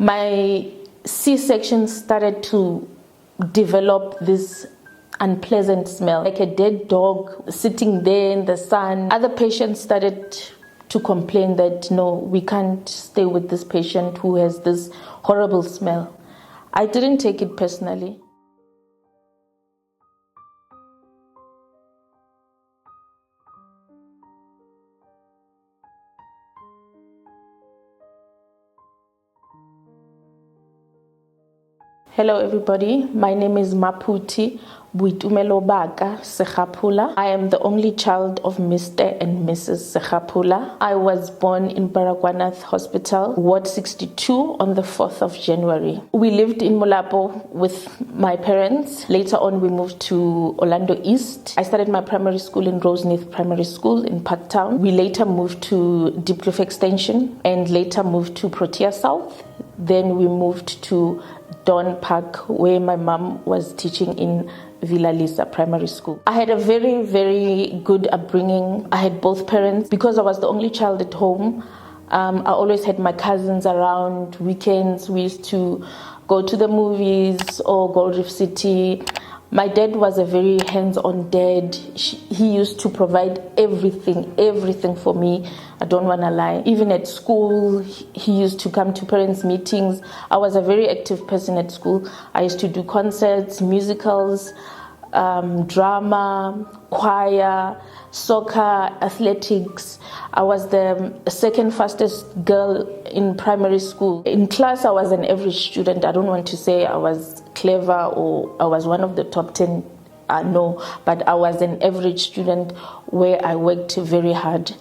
My C-section started to develop this unpleasant smell, like a dead dog sitting there in the sun. Other patients started to complain that, no, we can't stay with this patient who has this horrible smell. I didn't take it personally. Hello everybody, my name is Maphuthi Boitumelo-baka Sekgaphola. I am the only child of Mr. and Mrs. Sekgaphola. I was born in Baragwanath Hospital, Ward 62 on the 4th of January. We lived in Molapo with my parents. Later on we moved to Orlando East. I started my primary school in Roseneath Primary School in Parktown. We later moved to Diepkloof Extension and later moved to Protea South. Then we moved to Dawn Park, where my mom was teaching in Villa Lisa Primary School. I had a very, very good upbringing. I had both parents. Because I was the only child at home, I always had my cousins around. Weekends, we used to go to the movies or Gold Reef City. My dad was a very hands-on dad. He used to provide everything for me. I don't want to lie. Even at school, he used to come to parents' meetings. I was a very active person at school. I used to do concerts, musicals, drama, choir, soccer, athletics. I was the second fastest girl in primary school. In class, I was an average student. I don't want to say I was clever or I was one of the top 10. No, but I was an average student where I worked very hard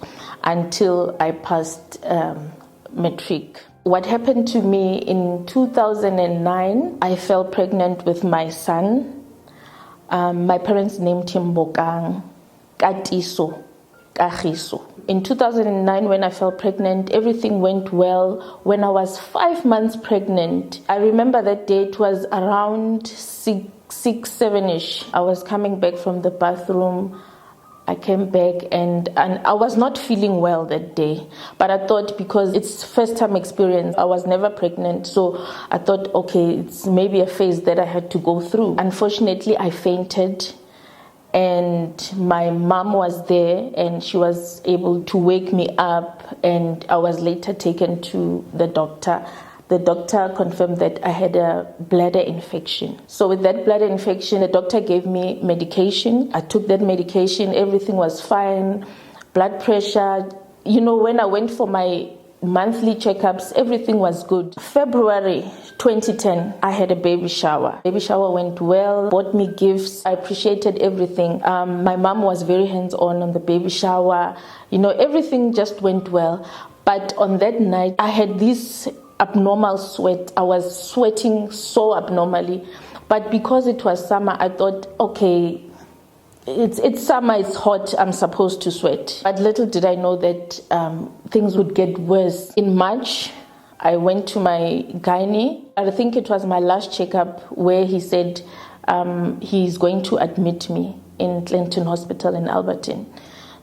until I passed matric. What happened to me in 2009, I fell pregnant with my son. My parents named him Bokang, Katiso, Kagiso. In 2009, when I fell pregnant, everything went well. When I was 5 months pregnant, I remember that day, it was around 6, 7-ish. I was coming back from the bathroom. I came back and I was not feeling well that day. But I thought, because it's first time experience, I was never pregnant. So I thought, okay, it's maybe a phase that I had to go through. Unfortunately, I fainted. And my mom was there and she was able to wake me up, and I was later taken to the doctor. The doctor confirmed that I had a bladder infection. So with that bladder infection, the doctor gave me medication. I took that medication, everything was fine. Blood pressure, when I went for my monthly checkups, everything was good. February 2010, I had a baby shower. Baby shower went well, bought me gifts. I appreciated everything. My mom was very hands-on on the baby shower. Everything just went well. But on that night, I had this abnormal sweat. I was sweating so abnormally. But because it was summer, I thought, okay, it's summer, it's hot, I'm supposed to sweat. But little did I know that things would get worse. In March, I went to my gynae. I think it was my last checkup where he said he's going to admit me in Clinton Hospital in Alberton.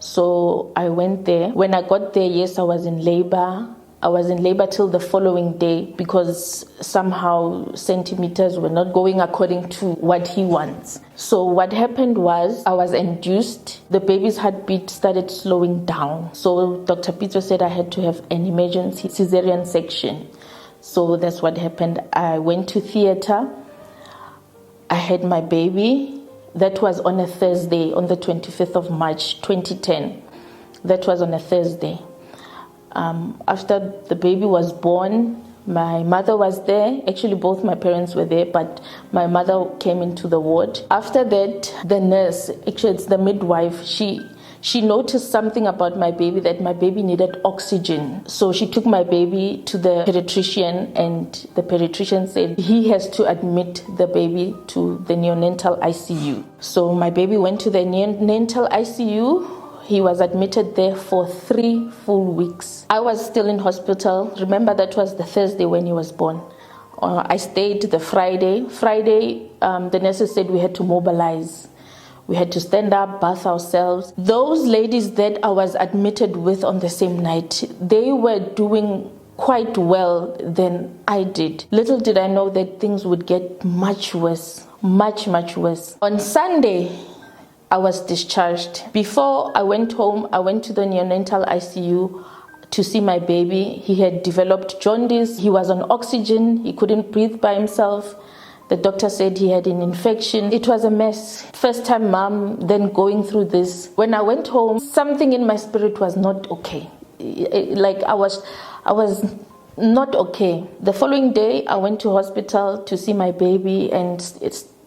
So I went there. When I got there, yes, I was in labor. I was in labor till the following day because somehow centimeters were not going according to what he wants. So what happened was I was induced. The baby's heartbeat started slowing down. So Dr. Peter said I had to have an emergency cesarean section. So that's what happened. I went to theater. I had my baby. That was on a Thursday, on the 25th of March, 2010. That was on a Thursday. After the baby was born, my mother was there. Actually, both my parents were there, but my mother came into the ward. After that, the nurse, actually it's the midwife, she noticed something about my baby, that my baby needed oxygen. So she took my baby to the pediatrician, and the pediatrician said he has to admit the baby to the neonatal ICU. So my baby went to the neonatal ICU. He was admitted there for 3 full weeks. I was still in hospital. Remember, that was the Thursday when he was born. I stayed the Friday. The nurses said we had to mobilize. We had to stand up, bath ourselves. Those ladies that I was admitted with on the same night, they were doing quite well than I did. Little did I know that things would get much worse, much worse. On Sunday, I was discharged. Before I went home, I went to the neonatal ICU to see my baby. He had developed jaundice. He was on oxygen. He couldn't breathe by himself. The doctor said he had an infection. It was a mess. First time mom, then going through this. When I went home, something in my spirit was not okay. Like I was not okay. The following day, I went to hospital to see my baby, and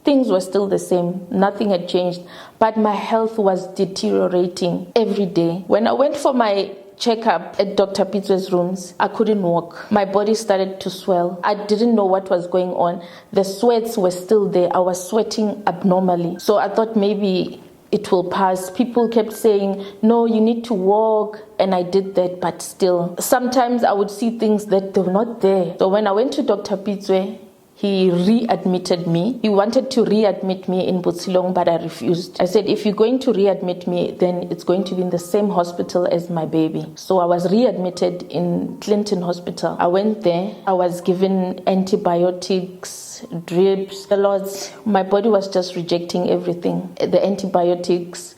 things were still the same. Nothing had changed, but my health was deteriorating every day. When I went for my checkup at Dr. Pitso's rooms, I couldn't walk. My body started to swell. I didn't know what was going on. The sweats were still there. I was sweating abnormally. So I thought maybe it will pass. People kept saying, no, you need to walk. And I did that, but still. Sometimes I would see things that they were not there. So when I went to Dr. Pitso, he readmitted me. He wanted to readmit me in Botsilong, but I refused. I said, if you're going to readmit me, then it's going to be in the same hospital as my baby. So I was readmitted in Clinton Hospital. I went there. I was given antibiotics, drips, a lot. My body was just rejecting everything. The antibiotics,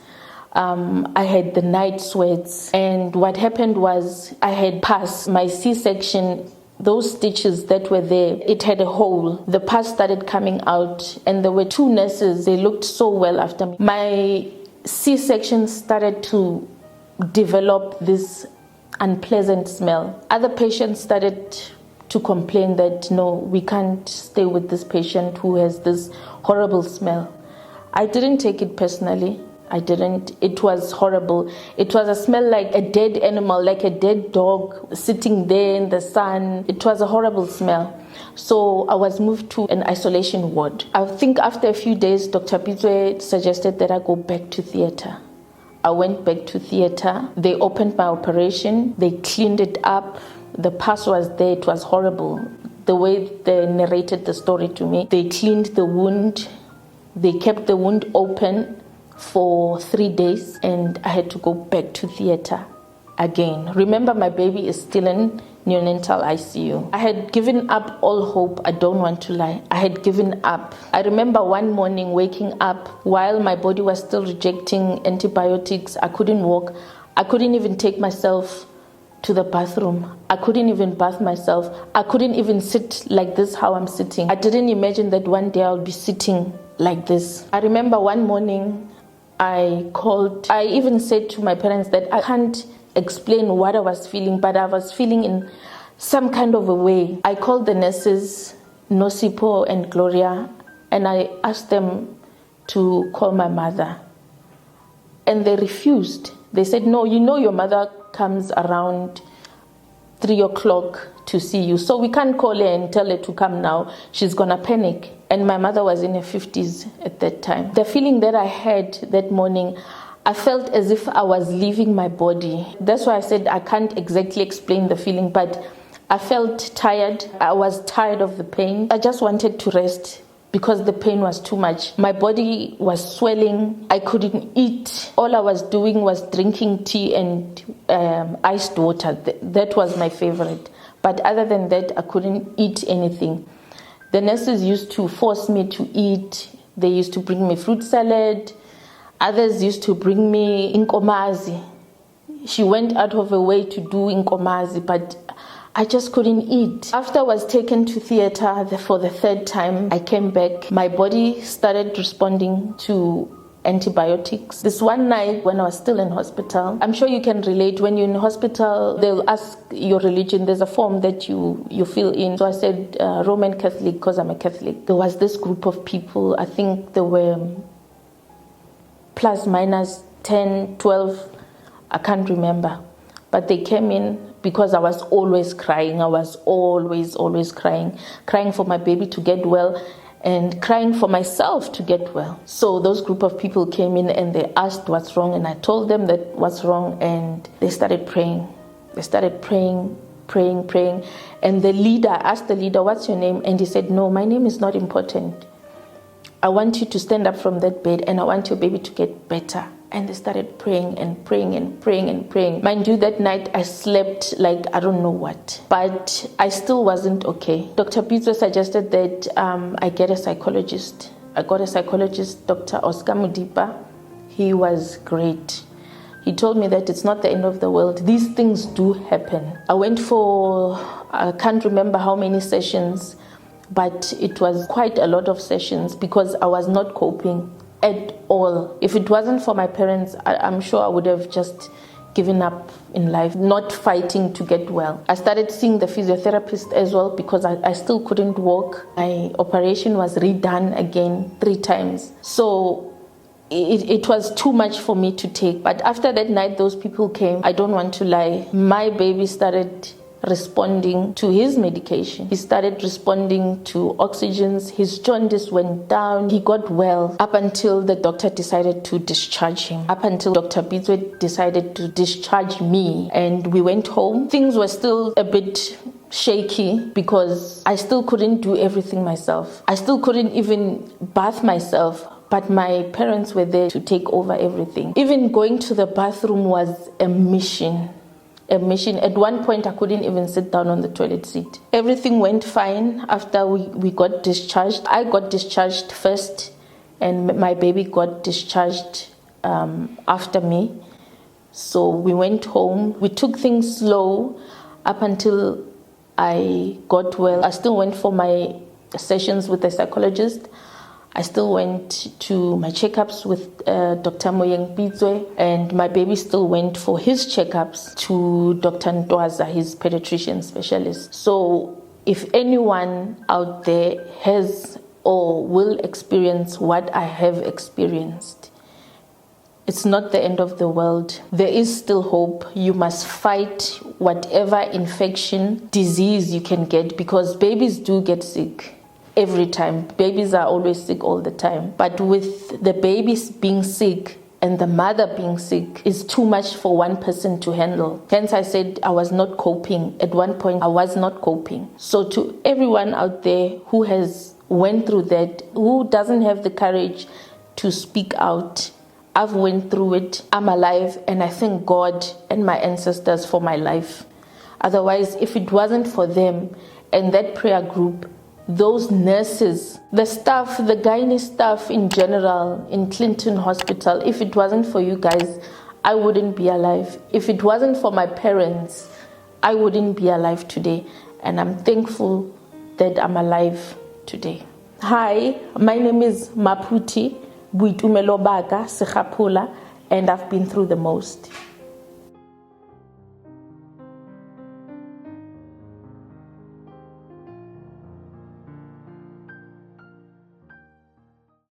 I had the night sweats. And what happened was I had pus. My C-section, those stitches that were there, it had a hole. The pus started coming out, and there were two nurses. They looked so well after me. My C-section started to develop this unpleasant smell. Other patients started to complain that, no, we can't stay with this patient who has this horrible smell. I didn't take it personally. I didn't. It was horrible. It was a smell like a dead animal, like a dead dog sitting there in the sun. It was a horrible smell. So I was moved to an isolation ward. I think after a few days, Dr. Pitso suggested that I go back to theater. I went back to theater. They opened my operation. They cleaned it up. The pus was there. It was horrible. The way they narrated the story to me, they cleaned the wound. They kept the wound open for 3 days, and I had to go back to theater again. Remember, my baby is still in neonatal ICU. I had given up all hope. I don't want to lie. I had given up. I remember one morning waking up while my body was still rejecting antibiotics. I couldn't walk. I couldn't even take myself to the bathroom. I couldn't even bath myself. I couldn't even sit like this, how I'm sitting. I didn't imagine that one day I'll be sitting like this. I remember one morning I even said to my parents that I can't explain what I was feeling, but I was feeling in some kind of a way. I called the nurses, Nosipo and Gloria, and I asked them to call my mother. And they refused. They said, no, you know your mother comes around 3 o'clock to see you, so we can't call her and tell her to come now. She's gonna panic. And my mother was in her 50s at that time. The feeling that I had that morning, I felt as if I was leaving my body. That's why I said I can't exactly explain the feeling, but I felt tired. I was tired of the pain. I just wanted to rest because the pain was too much. My body was swelling. I couldn't eat. All I was doing was drinking tea and iced water. That was my favorite. But other than that, I couldn't eat anything. The nurses used to force me to eat. They used to bring me fruit salad. Others used to bring me inkomazi. She went out of her way to do inkomazi, but I just couldn't eat. After I was taken to theater for the 3rd time, I came back. My body started responding to antibiotics. This one night when I was still in hospital, I'm sure you can relate. When you're in hospital, they'll ask your religion. There's a form that you fill in. So I said Roman Catholic because I'm a Catholic. There was this group of people. I think there were plus minus 10, 12. I can't remember. But they came in because I was always crying. I was always crying for my baby to get well, and crying for myself to get well. So those group of people came in and they asked what's wrong, and I told them that what's wrong, and they started praying. They started praying. And the leader, I asked the leader, what's your name? And he said, no, my name is not important. I want you to stand up from that bed and I want your baby to get better. And they started praying and praying and praying and praying. Mind you, that night I slept like I don't know what. But I still wasn't okay. Dr. Pizzo suggested that I get a psychologist. I got a psychologist, Dr. Oscar Mudipa. He was great. He told me that it's not the end of the world. These things do happen. I went for, I can't remember how many sessions, but it was quite a lot of sessions because I was not coping at all. If it wasn't for my parents, I'm sure I would have just given up in life, not fighting to get well. I started seeing the physiotherapist as well because I still couldn't walk. My operation was redone again 3 times. So it was too much for me to take. But after that night, those people came. I don't want to lie. My baby started responding to his medication. He started responding to oxygens. His jaundice went down. He got well up until the doctor decided to discharge him. Up until Dr. Bizwe decided to discharge me. And we went home. Things were still a bit shaky because I still couldn't do everything myself. I still couldn't even bath myself. But my parents were there to take over everything. Even going to the bathroom was a mission. At one point, I couldn't even sit down on the toilet seat. Everything went fine after we got discharged. I got discharged first, and my baby got discharged after me. So we went home. We took things slow up until I got well. I still went for my sessions with the psychologist. I still went to my checkups with Dr. Moyeng Bizwe, and my baby still went for his checkups to Dr. Ntwaza, his pediatrician specialist. So if anyone out there has or will experience what I have experienced, it's not the end of the world. There is still hope. You must fight whatever infection, disease you can get, because babies do get sick. Every time. Babies are always sick all the time. But with the babies being sick and the mother being sick, it's too much for one person to handle. Hence I said I was not coping. At one point I was not coping. So to everyone out there who has went through that, who doesn't have the courage to speak out, I've went through it. I'm alive, and I thank God and my ancestors for my life. Otherwise, if it wasn't for them and that prayer group, those nurses, the staff, the gynae staff in general in Clinton Hospital, if it wasn't for you guys, I wouldn't be alive. If it wasn't for my parents, I wouldn't be alive today. And I'm thankful that I'm alive today. Hi, my name is Maphuthi Boitumelo-baka Sekgaphola, and I've been through the most.